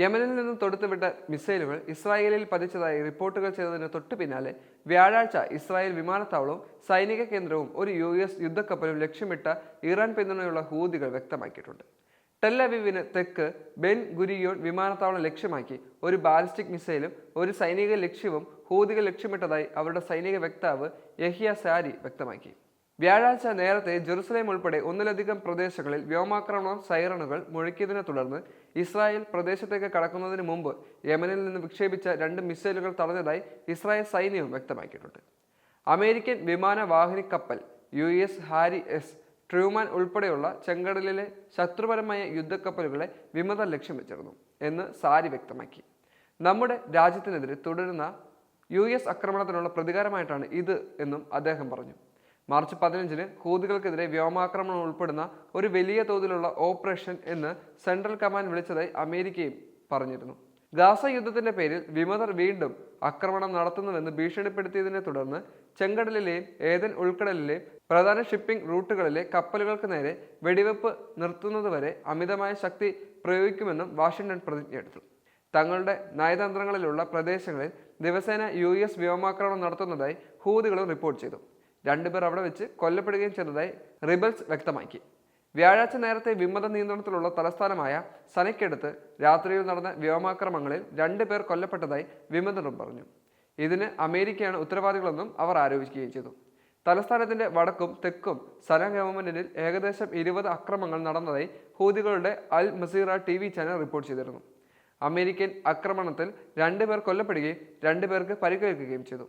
യമനിൽ നിന്നും തൊടുത്തുവിട്ട മിസൈലുകൾ ഇസ്രായേലിൽ പതിച്ചതായി റിപ്പോർട്ടുകൾ ചെയ്തതിന് തൊട്ടു പിന്നാലെ വ്യാഴാഴ്ച ഇസ്രായേൽ വിമാനത്താവളവും സൈനിക കേന്ദ്രവും ഒരു US യുദ്ധക്കപ്പലും ലക്ഷ്യമിട്ട ഇറാൻ പിന്തുണയുള്ള ഹൂതികൾ വ്യക്തമാക്കിയിട്ടുണ്ട്. ടെൽ-അവീവിന് തെക്ക് ബെൻ ഗുരിയോൺ വിമാനത്താവളം ലക്ഷ്യമാക്കി ഒരു ബാലിസ്റ്റിക് മിസൈലും ഒരു സൈനിക ലക്ഷ്യവും ഹൂതികൾ ലക്ഷ്യമിട്ടതായി അവരുടെ സൈനിക വക്താവ് യഹിയ സാരി വ്യക്തമാക്കി. വ്യാഴാഴ്ച നേരത്തെ ജെറുസലേം ഉൾപ്പെടെ ഒന്നിലധികം പ്രദേശങ്ങളിൽ വ്യോമാക്രമണം സൈറണുകൾ മുഴക്കിയതിനെ തുടർന്ന് ഇസ്രായേൽ പ്രദേശത്തേക്ക് കടക്കുന്നതിന് മുമ്പ് യമനിൽ നിന്ന് വിക്ഷേപിച്ച 2 മിസൈലുകൾ തടഞ്ഞതായി ഇസ്രായേൽ സൈന്യവും വ്യക്തമാക്കിയിട്ടുണ്ട്. അമേരിക്കൻ വിമാനവാഹിനി കപ്പൽ US ഹാരി എസ് ട്രൂമാൻ ഉൾപ്പെടെയുള്ള ചെങ്കടലിലെ ശത്രുപരമായ യുദ്ധക്കപ്പലുകളെ വിമതർ ലക്ഷ്യം വെച്ചിരുന്നു എന്ന് സാരി വ്യക്തമാക്കി. നമ്മുടെ രാജ്യത്തിനെതിരെ തുടരുന്ന US ആക്രമണത്തിനുള്ള പ്രതികാരമായിട്ടാണ് ഇത് എന്നും അദ്ദേഹം പറഞ്ഞു. മാർച്ച് 15-ന് ഹൂതികൾക്കെതിരെ വ്യോമാക്രമണം ഉൾപ്പെടുന്ന ഒരു വലിയ തോതിലുള്ള ഓപ്പറേഷൻ എന്ന് സെൻട്രൽ കമാൻഡ് വിളിച്ചതായി അമേരിക്കയും പറഞ്ഞിരുന്നു. ഗാസ യുദ്ധത്തിന്റെ പേരിൽ വിമതർ വീണ്ടും ആക്രമണം നടത്തുന്നുവെന്ന് ഭീഷണിപ്പെടുത്തിയതിനെ തുടർന്ന് ചെങ്കടലിലെയും ഏദൻ ഉൾക്കടലിലെയും പ്രധാന ഷിപ്പിംഗ് റൂട്ടുകളിലെ കപ്പലുകൾക്ക് നേരെ വെടിവെപ്പ് നിർത്തുന്നതുവരെ അമിതമായ ശക്തി പ്രയോഗിക്കുമെന്നും വാഷിംഗ്ടൺ പ്രതിജ്ഞയെടുത്തു. തങ്ങളുടെ നയതന്ത്രങ്ങളിലുള്ള പ്രദേശങ്ങളിൽ ദിവസേന US വ്യോമാക്രമണം നടത്തുന്നതായി ഹൂതികളും റിപ്പോർട്ട് ചെയ്തു. 2 പേർ അവിടെ വെച്ച് കൊല്ലപ്പെടുകയും ചെയ്തതായി റിബൽസ് വ്യക്തമാക്കി. വ്യാഴാഴ്ച നേരത്തെ വിമത നിയന്ത്രണത്തിലുള്ള തലസ്ഥാനമായ സനയ്ക്കടുത്ത് രാത്രിയിൽ നടന്ന വ്യോമാക്രമണങ്ങളിൽ 2 പേർ കൊല്ലപ്പെട്ടതായി വിമതരും പറഞ്ഞു. ഇതിന് അമേരിക്കയാണ് ഉത്തരവാദികളെന്നും അവർ ആരോപിക്കുകയും ചെയ്തു. തലസ്ഥാനത്തിന്റെ വടക്കും തെക്കും സന ഗവൺമെന്റിൽ ഏകദേശം 20 അക്രമങ്ങൾ നടന്നതായി ഹൂതികളുടെ അൽ മസീറ TV ചാനൽ റിപ്പോർട്ട് ചെയ്തിരുന്നു. അമേരിക്കൻ ആക്രമണത്തിൽ 2 പേർ കൊല്ലപ്പെടുകയും 2 പേർക്ക് പരിക്കേൽക്കുകയും ചെയ്തു.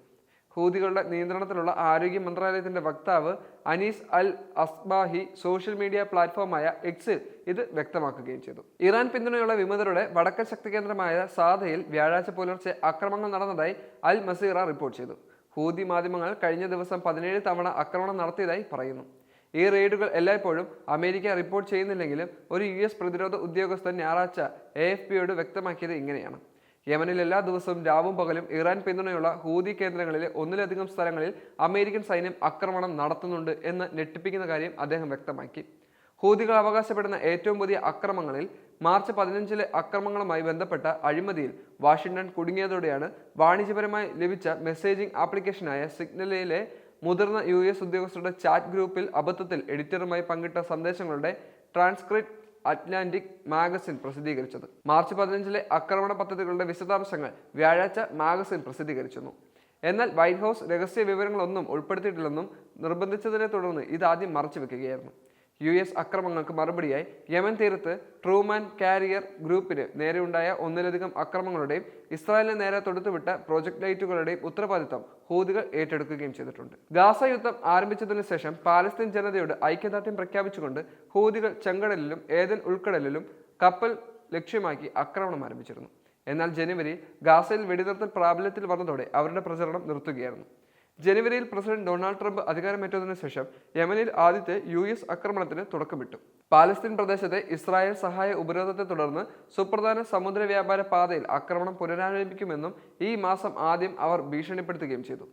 ഹൂതികളുടെ നിയന്ത്രണത്തിലുള്ള ആരോഗ്യ മന്ത്രാലയത്തിന്റെ വക്താവ് അനീസ് അൽ അസ്ബാഹി സോഷ്യൽ മീഡിയ പ്ലാറ്റ്ഫോമായ എക്സിൽ ഇത് വ്യക്തമാക്കുകയും ചെയ്തു. ഇറാൻ പിന്തുണയുള്ള വിമതരുടെ വടക്കൻ ശക്തി കേന്ദ്രമായ സാദയിൽ വ്യാഴാഴ്ച പുലർച്ചെ ആക്രമണങ്ങൾ നടന്നതായി അൽ മസീറ റിപ്പോർട്ട് ചെയ്തു. ഹൂതി മാധ്യമങ്ങൾ കഴിഞ്ഞ ദിവസം 17 തവണ ആക്രമണം നടത്തിയതായി പറയുന്നു. ഈ റെയ്ഡുകൾ എല്ലായ്പ്പോഴും അമേരിക്ക റിപ്പോർട്ട് ചെയ്യുന്നില്ലെങ്കിലും ഒരു US പ്രതിരോധ ഉദ്യോഗസ്ഥൻ ഞായറാഴ്ച AFPയോട് വ്യക്തമാക്കിയത് ഇങ്ങനെയാണ്: യമനിൽ എല്ലാ ദിവസവും രാവും പകലും ഇറാൻ പിന്തുണയുള്ള ഹൂതി കേന്ദ്രങ്ങളിലെ ഒന്നിലധികം സ്ഥലങ്ങളിൽ അമേരിക്കൻ സൈന്യം ആക്രമണം നടത്തുന്നുണ്ട് എന്ന് ഞെട്ടിപ്പിക്കുന്ന കാര്യം അദ്ദേഹം വ്യക്തമാക്കി. ഹൂതികൾ അവകാശപ്പെടുന്ന ഏറ്റവും പുതിയ ആക്രമണങ്ങളിൽ മാർച്ച് 15-ലെ ആക്രമണങ്ങളുമായി ബന്ധപ്പെട്ട അഴിമതിയിൽ വാഷിംഗ്ടൺ കുടുങ്ങിയതോടെയാണ് വാണിജ്യപരമായി ലഭിച്ച മെസ്സേജിംഗ് ആപ്ലിക്കേഷനായ സിഗ്നലിലെ മുതിർന്ന US ഉദ്യോഗസ്ഥരുടെ ചാറ്റ് ഗ്രൂപ്പിൽ അബദ്ധത്തിൽ എഡിറ്ററുമായി പങ്കിട്ട സന്ദേശങ്ങളുടെ ട്രാൻസ്ക്രിപ്റ്റ് അറ്റ്ലാന്റിക് മാഗസിൻ പ്രസിദ്ധീകരിച്ചത്. മാർച്ച് 15-ലെ ആക്രമണ പദ്ധതികളുടെ വിശദാംശങ്ങൾ വ്യാഴാഴ്ച മാഗസിൻ പ്രസിദ്ധീകരിച്ചിരുന്നു. എന്നാൽ വൈറ്റ് ഹൗസ് രഹസ്യ വിവരങ്ങളൊന്നും ഉൾപ്പെടുത്തിയിട്ടില്ലെന്നും നിർബന്ധിച്ചതിനെ തുടർന്ന് ഇതാദ്യം മറച്ചുവെക്കുകയായിരുന്നു. US ആക്രമണങ്ങൾക്ക് മറുപടിയായി യമൻ തീരത്ത് ട്രൂമാൻ കാരിയർ ഗ്രൂപ്പിന് നേരെയുണ്ടായ ഒന്നിലധികം ആക്രമണങ്ങളുടെയും ഇസ്രായേലിന് നേരെ തൊടുത്തുവിട്ട പ്രൊജക്ടൈറ്റുകളുടെയും ഉത്തരവാദിത്തം ഹൂതികൾ ഏറ്റെടുക്കുകയും ചെയ്തിട്ടുണ്ട്. ഗാസ യുദ്ധം ആരംഭിച്ചതിനു ശേഷം പാലസ്തീൻ ജനതയോട് ഐക്യദാർഢ്യം പ്രഖ്യാപിച്ചുകൊണ്ട് ഹൂതികൾ ചെങ്കടലിലും ഏദൻ ഉൾക്കടലിലും കപ്പൽ ലക്ഷ്യമാക്കി ആക്രമണം ആരംഭിച്ചിരുന്നു. എന്നാൽ ജനുവരിയിൽ ഗാസയിൽ വെടിനിർത്തൽ പ്രാബല്യത്തിൽ വന്നതോടെ അവരുടെ പ്രചരണം നിർത്തുകയായിരുന്നു. ജനുവരിയിൽ പ്രസിഡന്റ് ഡൊണാൾഡ് ട്രംപ് അധികാരമേറ്റതിനു ശേഷം യമനിൽ ആദ്യത്തെ US ആക്രമണത്തിന് തുടക്കമിട്ടു. പാലസ്തീൻ പ്രദേശത്തെ ഇസ്രായേൽ സഹായ ഉപരോധത്തെ തുടർന്ന് സുപ്രധാന സമുദ്ര വ്യാപാര പാതയിൽ ആക്രമണം പുനരാരംഭിക്കുമെന്നും ഈ മാസം ആദ്യം അവർ ഭീഷണിപ്പെടുത്തുകയും ചെയ്തു.